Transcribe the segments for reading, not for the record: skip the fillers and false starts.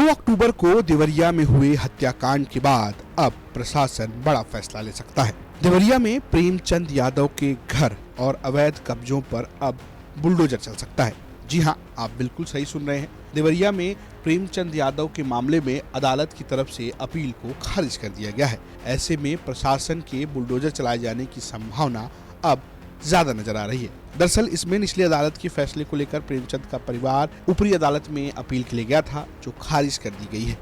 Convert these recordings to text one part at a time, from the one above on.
2 अक्टूबर को देवरिया में हुए हत्याकांड के बाद अब प्रशासन बड़ा फैसला ले सकता है। देवरिया में प्रेमचंद यादव के घर और अवैध कब्जों पर अब बुलडोजर चल सकता है। जी हाँ, आप बिल्कुल सही सुन रहे हैं। देवरिया में प्रेमचंद यादव के मामले में अदालत की तरफ से अपील को खारिज कर दिया गया है। ऐसे में प्रशासन के बुलडोजर चलाए जाने की संभावना अब ज्यादा नजर आ रही है। दरअसल इसमें निचली अदालत के फैसले को लेकर प्रेमचंद का परिवार ऊपरी अदालत में अपील के लिए गया था, जो खारिज कर दी गई है।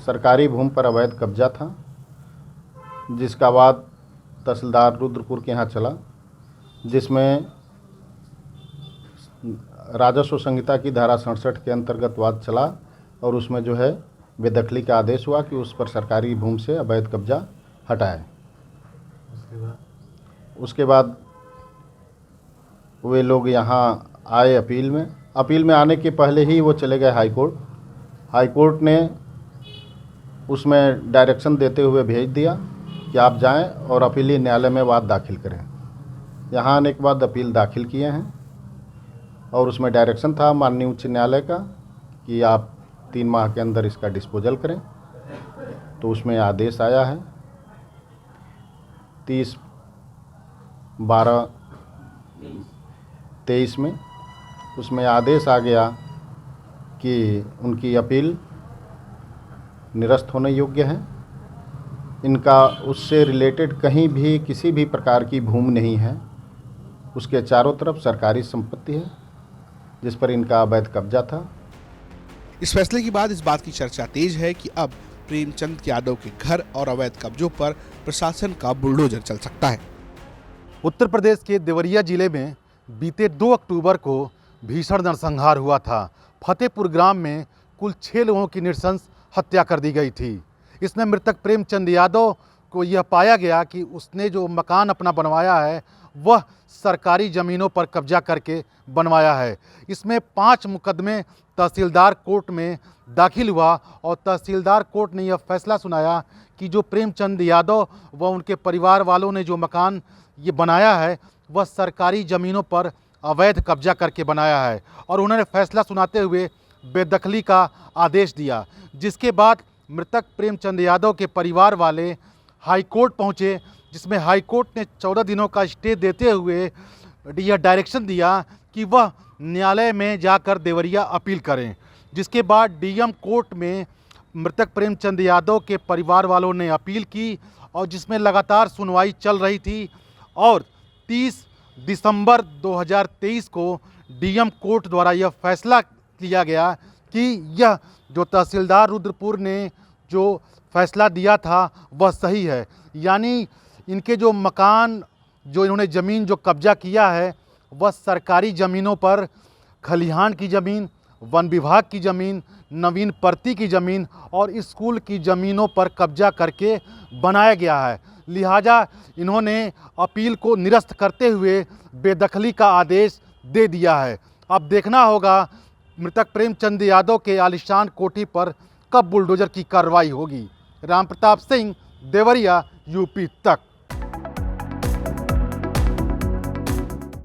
सरकारी भूमि पर अवैध कब्जा था, जिसका वाद तहसीलदार रुद्रपुर के यहाँ चला, जिसमें राजस्व संहिता की धारा 67 के अंतर्गत वाद चला और उसमें जो है बेदखली का आदेश हुआ कि उस पर सरकारी भूमि से अवैध कब्जा हटाए। उसके बाद वे लोग यहाँ आए अपील में आने के पहले ही वो चले गए हाईकोर्ट ने उसमें डायरेक्शन देते हुए भेज दिया कि आप जाएं और अपीली न्यायालय में वाद दाखिल करें। यहाँ आने के बाद अपील दाखिल किए हैं और उसमें डायरेक्शन था माननीय उच्च न्यायालय का कि आप 3 माह के अंदर इसका डिस्पोजल करें। तो उसमें आदेश आया है 30/12/23 में। उसमें आदेश आ गया कि उनकी अपील निरस्त होने योग्य है। इनका उससे रिलेटेड कहीं भी किसी भी प्रकार की भूमि नहीं है। उसके चारों तरफ सरकारी संपत्ति है जिस पर इनका अवैध कब्जा था। इस फैसले के बाद इस बात की चर्चा तेज है कि अब प्रेमचंद यादव के घर और अवैध कब्जों पर प्रशासन का बुलडोजर चल सकता है। उत्तर प्रदेश के देवरिया जिले में बीते 2 अक्टूबर को भीषण नरसंहार हुआ था। फतेहपुर ग्राम में कुल 6 लोगों की नृशंस हत्या कर दी गई थी। इसमें मृतक प्रेमचंद यादव को यह पाया गया कि उसने जो मकान अपना बनवाया है वह सरकारी ज़मीनों पर कब्जा करके बनवाया है। इसमें 5 मुकदमे तहसीलदार कोर्ट में दाखिल हुआ और तहसीलदार कोर्ट ने यह फैसला सुनाया कि जो प्रेमचंद यादव व उनके परिवार वालों ने जो मकान ये बनाया है वह सरकारी ज़मीनों पर अवैध कब्जा करके बनाया है और उन्होंने फैसला सुनाते हुए बेदखली का आदेश दिया। जिसके बाद मृतक प्रेमचंद यादव के परिवार वाले हाईकोर्ट पहुँचे, जिसमें हाईकोर्ट ने 14 दिनों का स्टे देते हुए यह डायरेक्शन दिया कि वह न्यायालय में जाकर देवरिया अपील करें। जिसके बाद डीएम कोर्ट में मृतक प्रेमचंद यादव के परिवार वालों ने अपील की और जिसमें लगातार सुनवाई चल रही थी और 30 दिसंबर 2023 को डीएम कोर्ट द्वारा यह फैसला लिया गया कि यह जो तहसीलदार रुद्रपुर ने जो फैसला दिया था वह सही है। यानी इनके जो मकान, जो इन्होंने ज़मीन जो कब्जा किया है वह सरकारी ज़मीनों पर खलिहान की ज़मीन, वन विभाग की ज़मीन, नवीन पर्ती की ज़मीन और स्कूल की ज़मीनों पर कब्जा करके बनाया गया है। लिहाजा इन्होंने अपील को निरस्त करते हुए बेदखली का आदेश दे दिया है। अब देखना होगा मृतक प्रेमचंद यादव के आलिशान कोठी पर कब बुलडोजर की कार्रवाई होगी। राम प्रताप सिंह, देवरिया, यूपी तक।